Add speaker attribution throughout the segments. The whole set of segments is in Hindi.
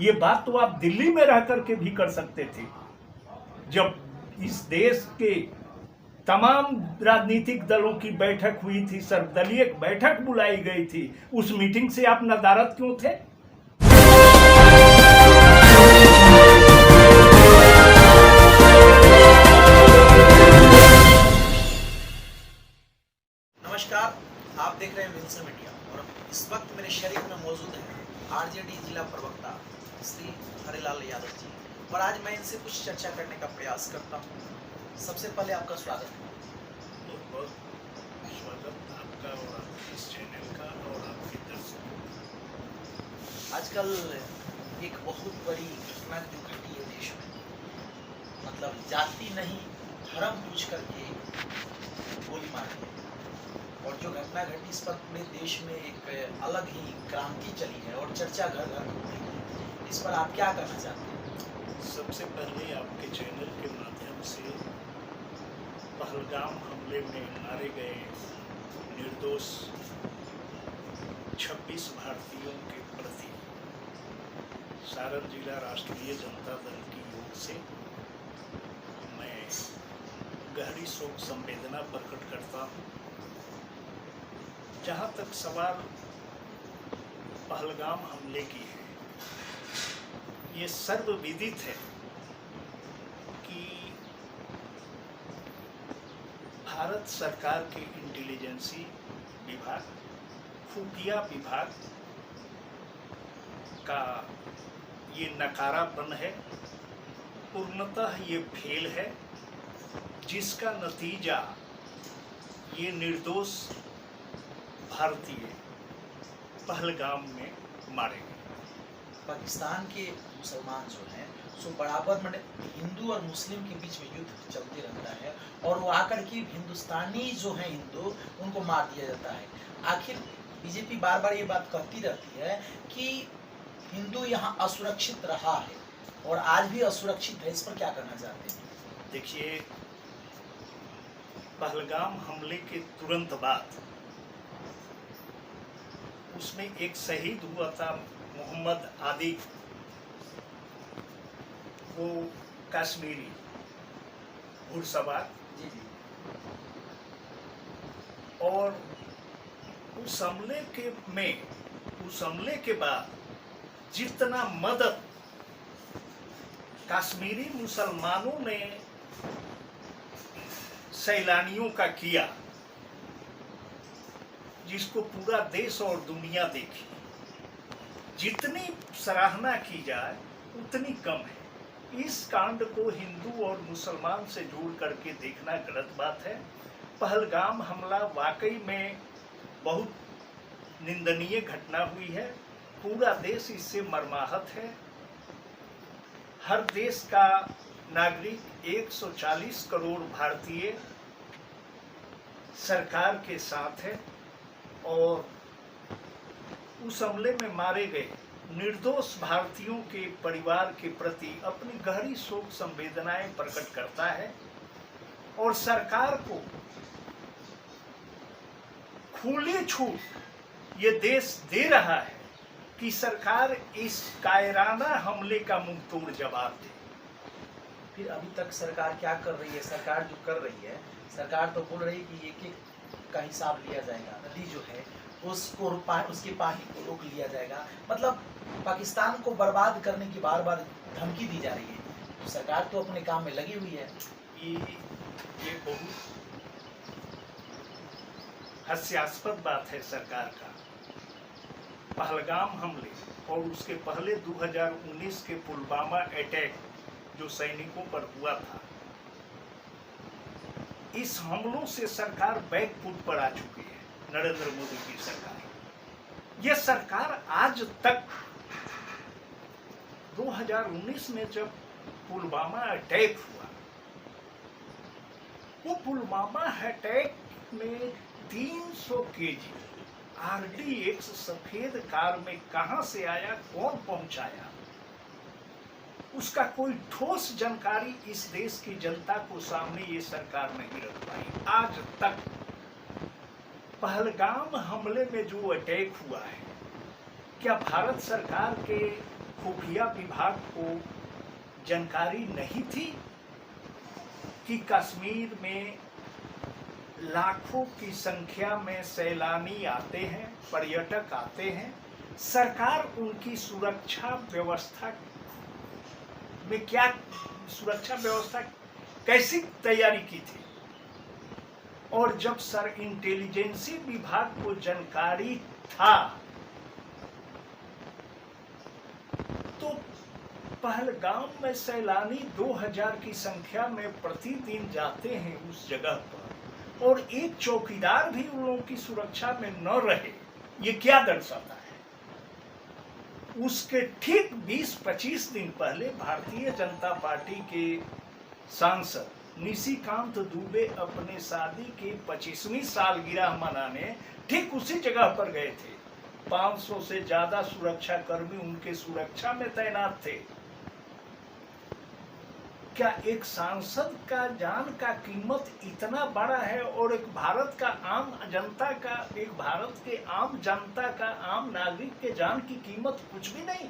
Speaker 1: ये बात तो आप दिल्ली में रह करके भी कर सकते थे। जब इस देश के तमाम राजनीतिक दलों की बैठक हुई थी, सर्वदलीय बैठक बुलाई गई थी, उस मीटिंग से आप नदारद क्यों थे?
Speaker 2: नमस्कार, आप देख रहे हैं विंसन मीडिया और इस वक्त मेरे शरीर में मौजूद है आरजेडी जिला प्रवक्ता श्री हरिलाल यादव जी, और आज मैं इनसे कुछ चर्चा करने का प्रयास करता हूं। सबसे पहले आपका स्वागत है।
Speaker 1: बहुत बहुत स्वागत आपका और आपके इस चैनल का और आपके दर्शकों का।
Speaker 2: आजकल एक बहुत बड़ी घटना जो घटी है देश में, मतलब जाति नहीं धर्म पूछ करके गोली मार दी, और जो घटना घटी इस पर पूरे देश में एक अलग ही क्रांति चली है और चर्चा घर घर हो रही है। इस पर आप क्या कहना चाहते हैं?
Speaker 1: सबसे पहले आपके चैनल के माध्यम से पहलगाम हमले में मारे गए निर्दोष 26 भारतीयों के प्रति सारण जिला राष्ट्रीय जनता दल की ओर से मैं गहरी शोक संवेदना प्रकट करता हूँ। जहाँ तक सवाल पहलगाम हमले की है, ये सर्वविदित है कि भारत सरकार के इंटेलिजेंसी विभाग, खुफिया विभाग का ये नकारापन है, पूर्णतः ये फेल है, जिसका नतीजा ये निर्दोष भारतीय पहलगाम में मारे गए।
Speaker 2: पाकिस्तान के मुसलमान जो हैं सो बराबर में हिंदू और मुस्लिम के बीच में युद्ध चलते रहता है, और वो आकर के हिंदुस्तानी जो है हिंदू उनको मार दिया जाता है। आखिर बीजेपी बार बार ये बात कहती रहती है कि हिंदू यहाँ असुरक्षित रहा है और आज भी असुरक्षित है। इस पर क्या करना चाहते हैं?
Speaker 1: देखिए, पहलगाम हमले के तुरंत बाद उसमें एक शहीद हुआ था, मोहम्मद आदिक, वो कश्मीरी घुड़सवार, और उस हमले के बाद जितना मदद कश्मीरी मुसलमानों ने सैलानियों का किया, जिसको पूरा देश और दुनिया देखी, जितनी सराहना की जाए उतनी कम है। इस कांड को हिंदू और मुसलमान से जोड़ करके देखना गलत बात है। पहलगाम हमला वाकई में बहुत निंदनीय घटना हुई है। पूरा देश इससे मर्माहत है। हर देश का नागरिक 140 करोड़ भारतीय सरकार के साथ है, और उस हमले में मारे गए निर्दोष भारतीयों के परिवार के प्रति अपनी गहरी शोक संवेदनाएं प्रकट करता है, और सरकार को खुली छूट ये देश दे रहा है कि सरकार इस कायराना हमले का मुंहतोड़ जवाब दे।
Speaker 2: फिर अभी तक सरकार क्या कर रही है? सरकार जो कर रही है, सरकार तो बोल रही है कि एक एक का हिसाब लिया जाएगा, नदी जो है उसको उसके पानी को रोक लिया जाएगा। मतलब पाकिस्तान को बर्बाद करने की बार बार धमकी दी जा रही है। तो सरकार तो अपने काम में लगी हुई है।
Speaker 1: ये बहुत हास्यास्पद बात है सरकार का। पहलगाम हमले और उसके पहले 2019 के पुलवामा अटैक जो सैनिकों पर हुआ था, इस हमलों से सरकार बैकफुट पर आ चुकी है। नरेंद्र मोदी की सरकार, यह सरकार आज तक 2019 में जब पुलवामा अटैक हुआ, वो पुलवामा अटैक में 300 केजी RDX सफेद कार में कहां से आया, कौन पहुंचाया, उसका कोई ठोस जानकारी इस देश की जनता को सामने ये सरकार नहीं रख पाई। आज तक पहलगाम हमले में जो अटैक हुआ है, क्या भारत सरकार के खुफिया विभाग को जानकारी नहीं थी कि कश्मीर में लाखों की संख्या में सैलानी आते हैं, पर्यटक आते हैं। सरकार उनकी सुरक्षा व्यवस्था में क्या सुरक्षा व्यवस्था कैसी तैयारी की थी? और जब इंटेलिजेंसी विभाग को जानकारी था तो पहलगाम में सैलानी 2000 की संख्या में प्रतिदिन जाते हैं उस जगह पर, और एक चौकीदार भी उन लोगों की सुरक्षा में न रहे, ये क्या दर्शाता है? उसके ठीक 20-25 दिन पहले भारतीय जनता पार्टी के सांसद निशिकांत दुबे अपने शादी के 25वीं सालगिरह मनाने ठीक उसी जगह पर गए थे। 500 से ज्यादा सुरक्षा कर्मी उनके सुरक्षा में तैनात थे। क्या एक सांसद का जान का कीमत इतना बड़ा है और एक भारत का आम जनता का, एक भारत के आम जनता का, आम नागरिक के जान की कीमत कुछ भी नहीं?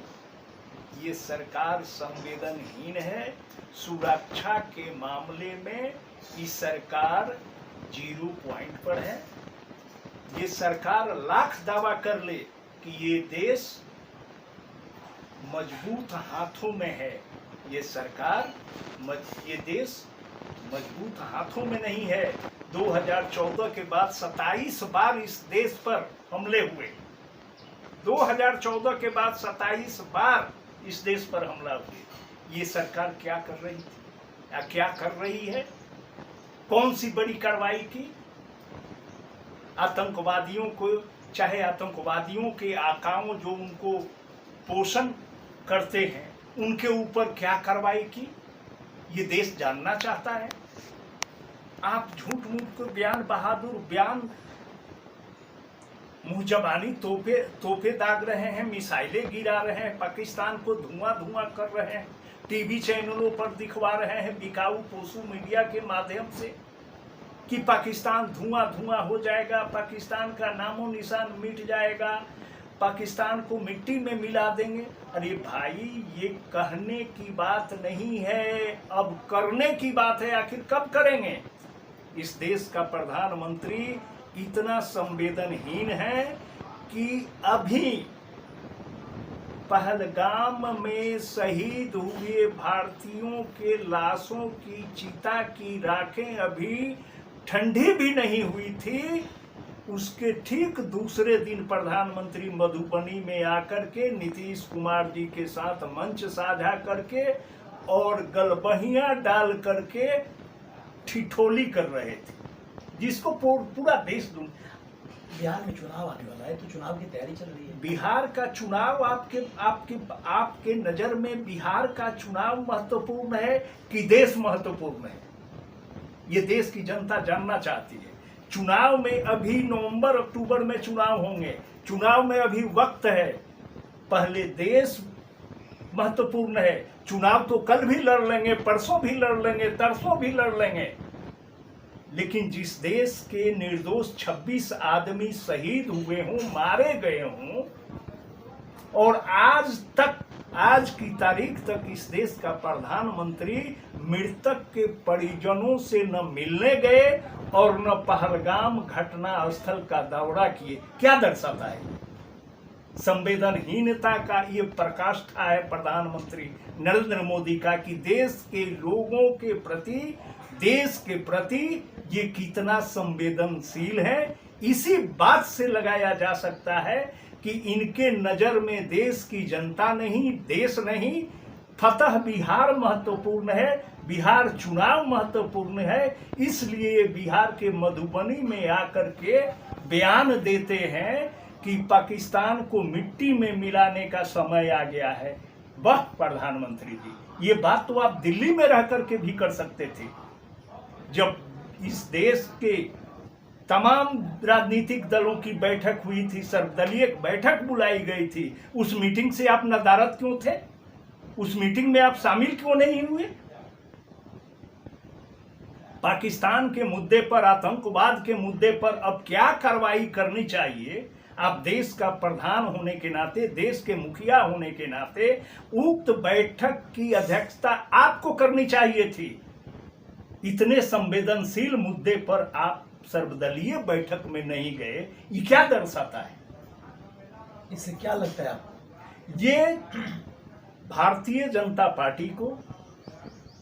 Speaker 1: ये सरकार संवेदनहीन है। सुरक्षा के मामले में ये सरकार 0 पॉइंट पर है। ये सरकार लाख दावा कर ले कि ये देश मजबूत हाथों में है, ये देश मजबूत हाथों में नहीं है। 2014 के बाद 27 बार इस देश पर हमले हुए। 2014 के बाद 27 बार इस देश पर हमला हुए। ये सरकार क्या कर रही थी या क्या कर रही है? कौन सी बड़ी कार्रवाई की? आतंकवादियों को, चाहे आतंकवादियों के आकाओं जो उनको पोषण करते हैं, उनके ऊपर क्या कार्रवाई की? ये देश जानना चाहता है। आप झूठ मूठ को बयान, बहादुर बयान, मुंहजबानी तोपे दाग रहे हैं, मिसाइलें गिरा रहे हैं, पाकिस्तान को धुआं धुआं कर रहे हैं, टीवी चैनलों पर दिखवा रहे हैं बिकाऊ पोसू मीडिया के माध्यम से कि पाकिस्तान धुआं धुआं हो जाएगा, पाकिस्तान का नामो निशान मिट जाएगा, पाकिस्तान को मिट्टी में मिला देंगे। अरे भाई, ये कहने की बात नहीं है, अब करने की बात है। आखिर कब करेंगे? इस देश का प्रधानमंत्री इतना संवेदनहीन है कि अभी पहलगाम में शहीद हुए भारतीयों के लाशों की चिता की राखें अभी ठंडी भी नहीं हुई थी। उसके ठीक दूसरे दिन प्रधानमंत्री मधुबनी में आकर के नीतीश कुमार जी के साथ मंच साझा करके और गलबहियां डाल करके ठिठोली कर रहे थे, जिसको पूरा देश
Speaker 2: बिहार में चुनाव आने वाला है, तो चुनाव की तैयारी चल रही है।
Speaker 1: बिहार का चुनाव आपके नजर में बिहार का चुनाव महत्वपूर्ण है कि देश महत्वपूर्ण है? ये देश की जनता जानना चाहती है। चुनाव में अभी नवंबर अक्टूबर में चुनाव होंगे, चुनाव में अभी वक्त है। पहले देश महत्वपूर्ण है। चुनाव तो कल भी लड़ लेंगे, परसों भी लड़ लेंगे, तरसों भी लड़ लेंगे, लेकिन जिस देश के निर्दोष 26 आदमी शहीद हुए हों, मारे गए हों, और आज की तारीख तक इस देश का प्रधानमंत्री मृतक के परिजनों से न मिलने गए और न पहलगाम घटना स्थल का दौरा किए, क्या दर्शाता है? संवेदनहीनता का ये प्रकाष्ठा है प्रधानमंत्री नरेंद्र मोदी का कि देश के लोगों के प्रति, देश के प्रति ये कितना संवेदनशील है। इसी बात से लगाया जा सकता है कि इनके नजर में देश की जनता नहीं, देश नहीं, फतह बिहार महत्वपूर्ण है, बिहार चुनाव महत्वपूर्ण है। इसलिए बिहार के मधुबनी में आकर के बयान देते हैं कि पाकिस्तान को मिट्टी में मिलाने का समय आ गया है। वह प्रधानमंत्री जी, ये बात तो आप दिल्ली में रह करके भी कर सकते थे। जब इस देश के तमाम राजनीतिक दलों की बैठक हुई थी, सर्वदलीय बैठक बुलाई गई थी, उस मीटिंग से आप नदारद क्यों थे? उस मीटिंग में आप शामिल क्यों नहीं हुए? पाकिस्तान के मुद्दे पर, आतंकवाद के मुद्दे पर अब क्या कार्रवाई करनी चाहिए, आप देश का प्रधान होने के नाते, देश के मुखिया होने के नाते उक्त बैठक की अध्यक्षता आपको करनी चाहिए थी। इतने संवेदनशील मुद्दे पर आप सर्वदलीय बैठक में नहीं गए, ये क्या दर्शाता है?
Speaker 2: इससे क्या लगता है आपको?
Speaker 1: ये भारतीय जनता पार्टी को,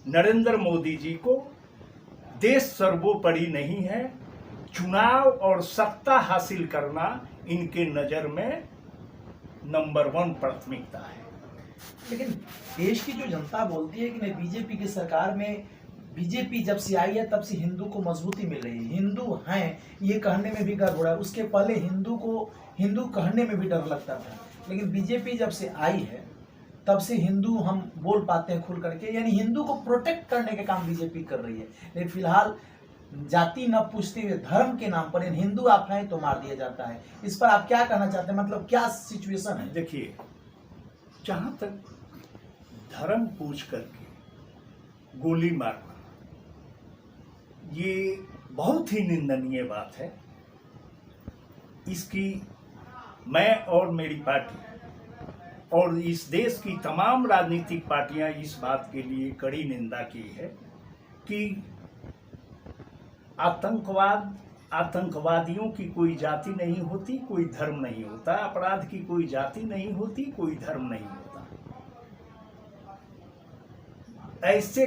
Speaker 1: नरेंद्र मोदी जी को देश सर्वोपरि नहीं है, चुनाव और सत्ता हासिल करना इनके नजर में नंबर 1 प्राथमिकता है।
Speaker 2: लेकिन देश की जो जनता बोलती है कि नहीं, बीजेपी की सरकार में, बीजेपी जब से आई है तब से हिंदू को मजबूती मिल रही है, हिंदू हैं ये कहने में भी गर्व हो रहा है। उसके पहले हिंदू को हिंदू कहने में भी डर लगता था, लेकिन बीजेपी जब से आई है तब से हिंदू हम बोल पाते हैं खुल करके, यानी हिंदू को प्रोटेक्ट करने का काम बीजेपी कर रही है। लेकिन फिलहाल जाति न पूछते हुए धर्म के नाम पर हिंदू आप हैं तो मार दिया जाता है। इस पर आप क्या कहना चाहते हैं, मतलब क्या सिचुएशन है?
Speaker 1: देखिए, जहां तक धर्म पूछ करके गोली मारना, ये बहुत ही निंदनीय बात है। इसकी मैं और मेरी पार्टी और इस देश की तमाम राजनीतिक पार्टियां इस बात के लिए कड़ी निंदा की है कि आतंकवादियों की कोई जाति नहीं होती, कोई धर्म नहीं होता, अपराध की कोई जाति नहीं होती, कोई धर्म नहीं होता। ऐसे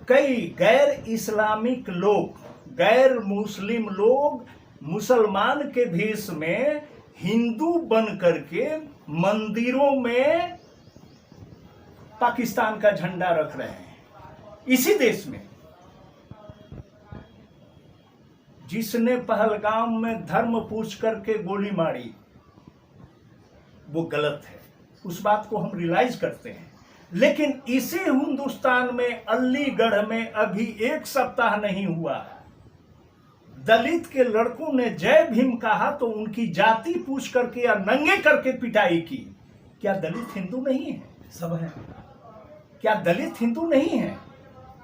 Speaker 1: कई गैर इस्लामिक लोग, गैर मुस्लिम लोग मुसलमान के भेष में हिंदू बन करके मंदिरों में पाकिस्तान का झंडा रख रहे हैं। इसी देश में जिसने पहलगाम में धर्म पूछ करके गोली मारी, वो गलत है, उस बात को हम रियलाइज करते हैं। लेकिन इसी हिंदुस्तान में अलीगढ़ में अभी 1 सप्ताह नहीं हुआ, दलित के लड़कों ने जय भीम कहा तो उनकी जाति पूछ करके या नंगे करके पिटाई की। क्या दलित हिंदू नहीं है?
Speaker 2: सब है।
Speaker 1: क्या दलित हिंदू नहीं है?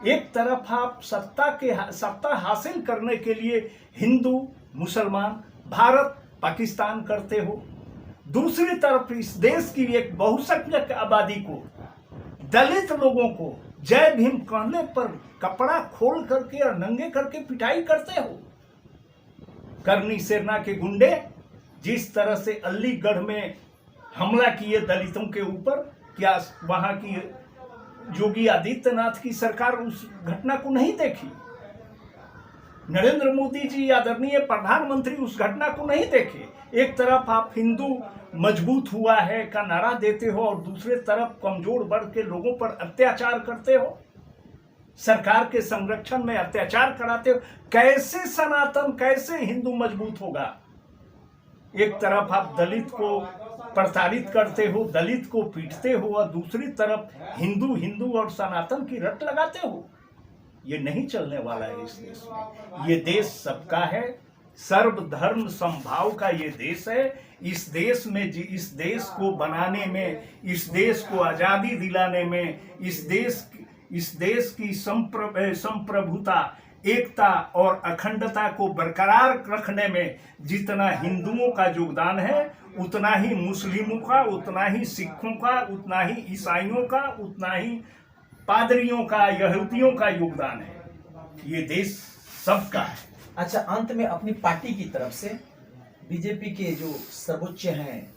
Speaker 1: एक तरफ आप सत्ता हासिल करने के लिए हिंदू, मुसलमान, भारत, पाकिस्तान करते हो, दूसरी तरफ इस देश की एक बहुसंख्यक आबादी को, दलित लोगों को जय भीम कहने पर कपड़ा खोल करके और नंगे करके पिटाई करते हो। करनी सेना के गुंडे जिस तरह से अलीगढ़ में हमला किए दलितों के ऊपर, क्या वहां की योगी आदित्यनाथ की सरकार उस घटना को नहीं देखी? नरेंद्र मोदी जी आदरणीय प्रधानमंत्री उस घटना को नहीं देखे? एक तरफ आप हिंदू मजबूत हुआ है का नारा देते हो और दूसरे तरफ कमजोर वर्ग के लोगों पर अत्याचार करते हो, सरकार के संरक्षण में अत्याचार कराते हो। कैसे सनातन, कैसे हिंदू मजबूत होगा? एक तरफ आप दलित को प्रताड़ित करते हो, दलित को पीटते हो, और दूसरी तरफ हिंदू और सनातन की रट लगाते हो। ये नहीं चलने वाला है इस देश में। ये देश सबका है, सर्वधर्म समभाव का ये देश है। इस देश में, इस देश को बनाने में, इस देश को आजादी दिलाने में, इस देश की संप्रभुता, एकता और अखंडता को बरकरार रखने में जितना हिंदुओं का योगदान है, उतना ही मुस्लिमों का, उतना ही सिखों का, उतना ही ईसाइयों का, उतना ही पादरियों का, यहूदियों का योगदान है। ये देश सबका है।
Speaker 2: अच्छा, अंत में अपनी पार्टी की तरफ से बीजेपी के जो सर्वोच्च हैं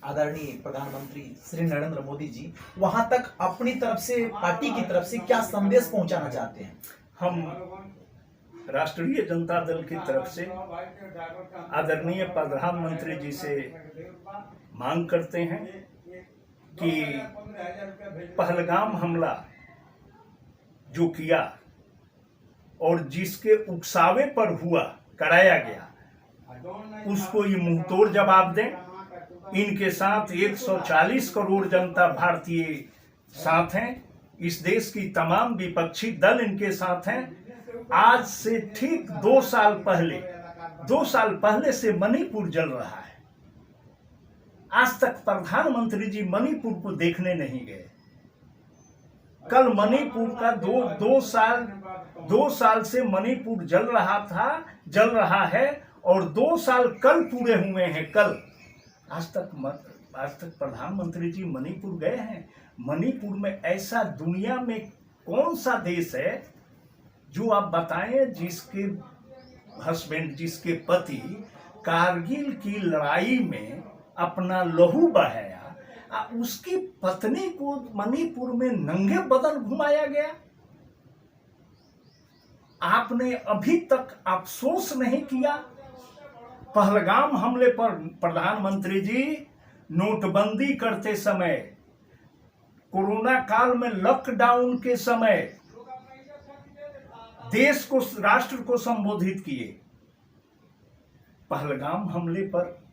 Speaker 2: आदरणीय प्रधानमंत्री श्री नरेंद्र मोदी जी, वहां तक अपनी तरफ से, पार्टी की तरफ से क्या संदेश पहुंचाना चाहते हैं?
Speaker 1: हम राष्ट्रीय जनता दल की तरफ से आदरणीय प्रधानमंत्री जी से मांग करते हैं कि पहलगाम हमला जो किया और जिसके उकसावे पर हुआ, कराया गया, उसको ये मुंहतोड़ जवाब दें। इनके साथ 140 करोड़ जनता भारतीय साथ हैं। इस देश की तमाम विपक्षी दल इनके साथ हैं। आज से ठीक 2 साल पहले से मणिपुर जल रहा है। आज तक प्रधानमंत्री जी मणिपुर को देखने नहीं गए। कल मणिपुर का 2 साल से मणिपुर जल रहा है और 2 साल कल पूरे हुए हैं। कल आज तक प्रधानमंत्री जी मणिपुर गए हैं? मणिपुर में ऐसा दुनिया में कौन सा देश है जो आप बताएं जिसके हस्बैंड, जिसके पति कारगिल की लड़ाई में अपना लहू बहाया, उसकी पत्नी को मणिपुर में नंगे बदन घुमाया गया? आपने अभी तक अफसोस नहीं किया? पहलगाम हमले पर प्रधानमंत्री जी नोटबंदी करते समय, कोरोना काल में लॉकडाउन के समय देश को, राष्ट्र को संबोधित किए। पहलगाम हमले पर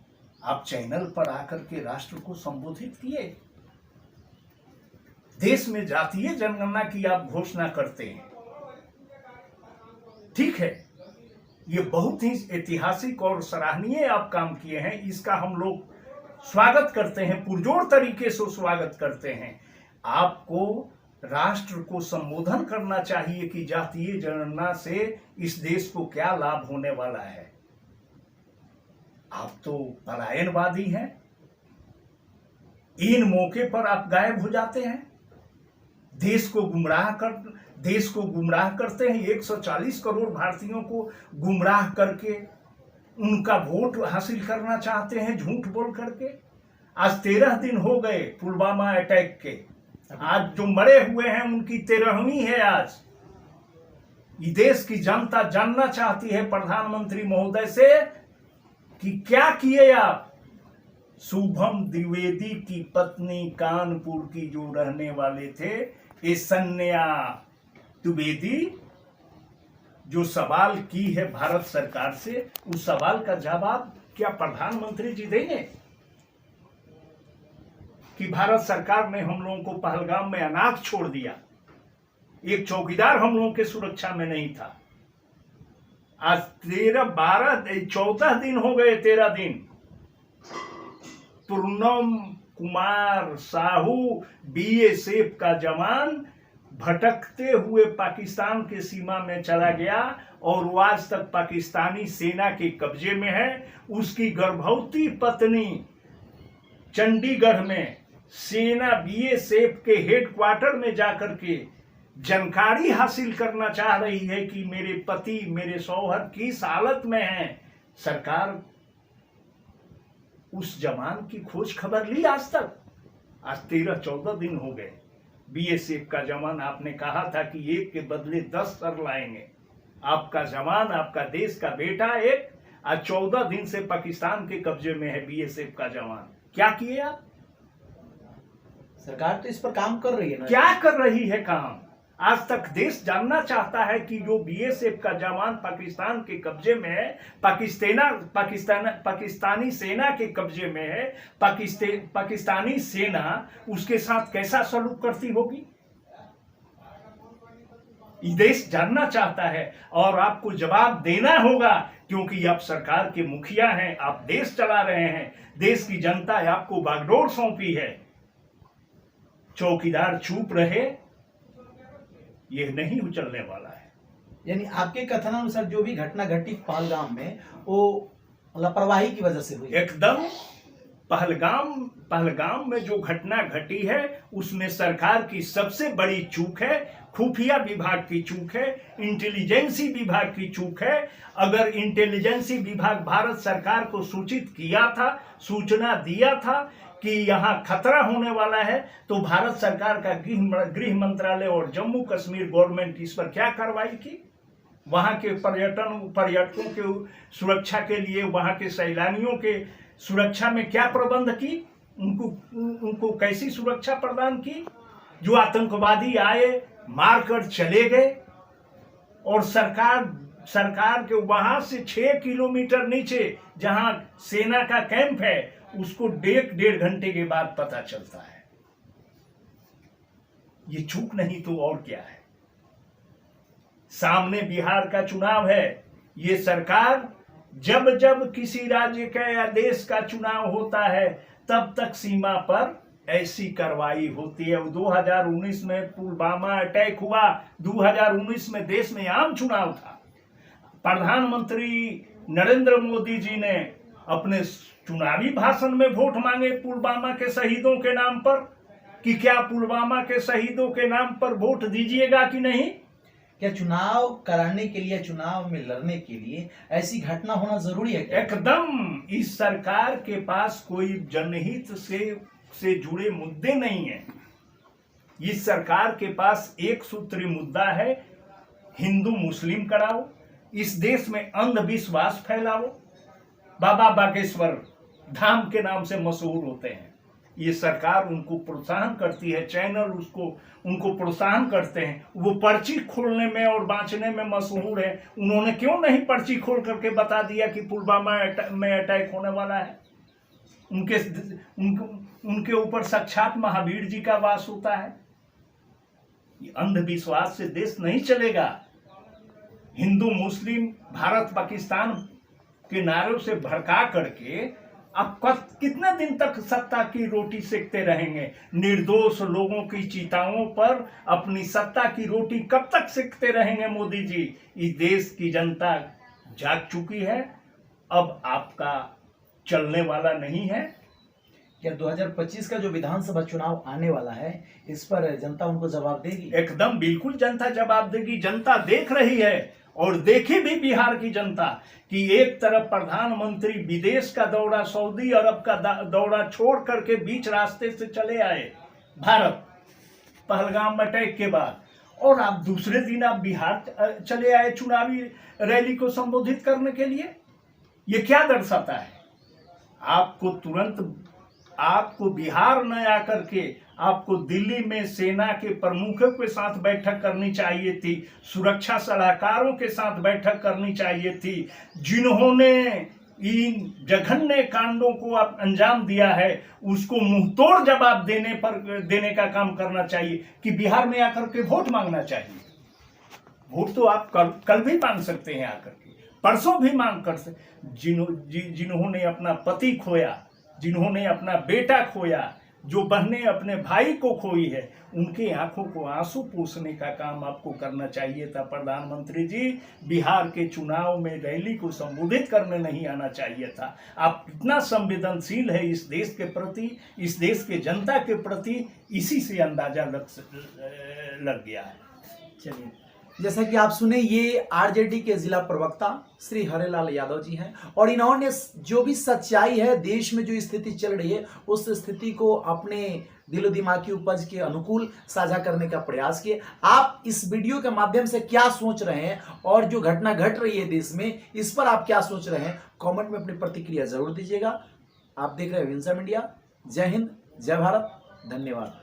Speaker 1: आप चैनल पर आकर के राष्ट्र को संबोधित किए। देश में जातीय जनगणना की आप घोषणा करते हैं, ठीक है, ये बहुत ही ऐतिहासिक और सराहनीय आप काम किए हैं, इसका हम लोग स्वागत करते हैं, पुरजोर तरीके से स्वागत करते हैं। आपको राष्ट्र को संबोधन करना चाहिए कि जातीय जनगणना से इस देश को क्या लाभ होने वाला है। आप तो पलायनवादी हैं, इन मौके पर आप गायब हो जाते हैं, देश को गुमराह करते हैं। 140 करोड़ भारतीयों को गुमराह करके उनका वोट हासिल करना चाहते हैं, झूठ बोल करके। आज 13 दिन हो गए पुलवामा अटैक के, आज जो मरे हुए हैं उनकी 13वीं है आज। ये देश की जनता जानना चाहती है प्रधानमंत्री महोदय से कि क्या किए आप। शुभम द्विवेदी की पत्नी कानपुर की जो रहने वाले थे, ये सन्या द्विवेदी, जो सवाल की है भारत सरकार से, उस सवाल का जवाब क्या प्रधानमंत्री जी देंगे कि भारत सरकार ने हम लोगों को पहलगाम में अनाथ छोड़ दिया, एक चौकीदार हम लोगों के सुरक्षा में नहीं था। आज 14 दिन हो गए, 13 दिन पूर्णम कुमार साहू बीएसएफ का जवान भटकते हुए पाकिस्तान के सीमा में चला गया और वो आज तक पाकिस्तानी सेना के कब्जे में है। उसकी गर्भवती पत्नी चंडीगढ़ में सेना बीएसएफ के हेडक्वार्टर में जाकर के जानकारी हासिल करना चाह रही है कि मेरे पति, मेरे शौहर किस हालत में हैं। सरकार उस जवान की खोज खबर ली आज तक? आज 13-14 दिन हो गए। बीएसएफ का जवान, आपने कहा था कि एक के बदले 10 सर लाएंगे। आपका जवान, आपका देश का बेटा एक आज 14 दिन से पाकिस्तान के कब्जे में है, बीएसएफ का जवान। क्या किए आप?
Speaker 2: सरकार तो इस पर काम कर रही है ना?
Speaker 1: क्या कर रही है काम? आज तक देश जानना चाहता है कि जो बीएसएफ का जवान पाकिस्तान के कब्जे में है, पाकिस्तानी सेना के कब्जे में है, पाकिस्तानी सेना उसके साथ कैसा सलूक करती होगी। ये देश जानना चाहता है और आपको जवाब देना होगा, क्योंकि आप सरकार के मुखिया हैं, आप देश चला रहे हैं, देश की जनता आपको बागडोर सौंपी है। चौकीदार चुप रहे, यह नहीं उचलने वाला है।
Speaker 2: यानी आपके कथनानुसार जो भी घटना घटी पहलगाम में, वो लापरवाही की वजह से हुई?
Speaker 1: एकदम। पहलगाम में जो घटना घटी है उसमें सरकार की सबसे बड़ी चूक है, खुफिया विभाग की चूक है, इंटेलिजेंसी विभाग की चूक है। अगर इंटेलिजेंसी विभाग भारत सरकार को सूचित किया था, सूचना दिया था कि यहाँ खतरा होने वाला है, तो भारत सरकार का गृह मंत्रालय और जम्मू कश्मीर गवर्नमेंट इस पर क्या कार्रवाई की? वहां के पर्यटकों के सुरक्षा के लिए, वहां के सैलानियों के सुरक्षा में क्या प्रबंध की? उनको कैसी सुरक्षा प्रदान की? जो आतंकवादी आए, मारकर चले गए और सरकार के वहां से 6 किलोमीटर नीचे जहां सेना का कैंप है, उसको 1.5 घंटे के बाद पता चलता है। ये चूक नहीं तो और क्या है? सामने बिहार का चुनाव है। ये सरकार जब किसी राज्य का या देश का चुनाव होता है, तब तक सीमा पर ऐसी कार्रवाई होती है। 2019 में पुलवामा अटैक हुआ, 2019 में देश में आम चुनाव था। प्रधानमंत्री नरेंद्र मोदी जी ने अपने चुनावी भाषण में वोट मांगे पुलवामा के शहीदों के नाम पर, कि क्या पुलवामा के शहीदों के नाम पर वोट दीजिएगा कि नहीं?
Speaker 2: क्या चुनाव कराने के लिए, चुनाव में लड़ने के लिए ऐसी घटना होना जरूरी है क्या?
Speaker 1: एकदम। इस सरकार के पास कोई जनहित से जुड़े मुद्दे नहीं है। इस सरकार के पास एक सूत्री मुद्दा है, हिंदू मुस्लिम कराओ, इस देश में अंधविश्वास फैलाओ। बाबा बागेश्वर धाम के नाम से मशहूर होते हैं, ये सरकार उनको प्रोत्साहन करती है, चैनल उनको प्रोत्साहन करते हैं। वो पर्ची खोलने में और बांचने में मशहूर है। उन्होंने क्यों नहीं पर्ची खोल करके बता दिया कि पुलवामा में अटैक होने वाला है? उनके ऊपर साक्षात महावीर जी का वास होता है। ये अंधविश्वास से देश नहीं चलेगा। हिंदू मुस्लिम भारत पाकिस्तान के नारों से भड़का करके आप कितने दिन तक सत्ता की रोटी सेकते रहेंगे? निर्दोष लोगों की चिताओं पर अपनी सत्ता की रोटी कब तक सेकते रहेंगे मोदी जी? इस देश की जनता जाग चुकी है, अब आपका चलने वाला नहीं है।
Speaker 2: क्या 2025 का जो विधानसभा चुनाव आने वाला है, इस पर जनता उनको जवाब देगी?
Speaker 1: एकदम बिल्कुल जनता जवाब देगी। जनता देख रही है और देखी भी बिहार की जनता कि एक तरफ प्रधानमंत्री विदेश का दौरा, सऊदी अरब का दौरा छोड़ करके बीच रास्ते से चले आए भारत पहलगाम अटैक के बाद, और आप दूसरे दिन आप बिहार चले आए चुनावी रैली को संबोधित करने के लिए। ये क्या दर्शाता है? आपको बिहार न आकर के आपको दिल्ली में सेना के प्रमुखों के साथ बैठक करनी चाहिए थी, सुरक्षा सलाहकारों के साथ बैठक करनी चाहिए थी, जिन्होंने इन जघन्य कांडों को अंजाम दिया है उसको मुंहतोड़ जवाब देने का काम करना चाहिए, कि बिहार में आकर के वोट मांगना चाहिए। वोट तो आप कल भी मांग सकते हैं, आकर के परसों भी मांग कर सकते। जिन्होंने अपना पति खोया, जिन्होंने अपना बेटा खोया, जो बहनें अपने भाई को खोई है, उनकी आंखों को आंसू पोंछने का काम आपको करना चाहिए था प्रधानमंत्री जी। बिहार के चुनाव में रैली को संबोधित करने नहीं आना चाहिए था। आप कितना संवेदनशील है इस देश के प्रति, इस देश के जनता के प्रति, इसी से अंदाजा लग गया है।
Speaker 2: चलिए, जैसा कि आप सुने, ये आरजेडी के जिला प्रवक्ता श्री हरेलाल यादव जी हैं, और इन्होंने जो भी सच्चाई है, देश में जो स्थिति चल रही है, उस स्थिति को अपने दिलो दिमाग की उपज के अनुकूल साझा करने का प्रयास किए। आप इस वीडियो के माध्यम से क्या सोच रहे हैं, और जो घटना घट रही है देश में, इस पर आप क्या सोच रहे हैं? कमेंट में अपनी प्रतिक्रिया जरूर दीजिएगा। आप देख रहे हैं विंसम इंडिया। जय हिंद, जय भारत, धन्यवाद।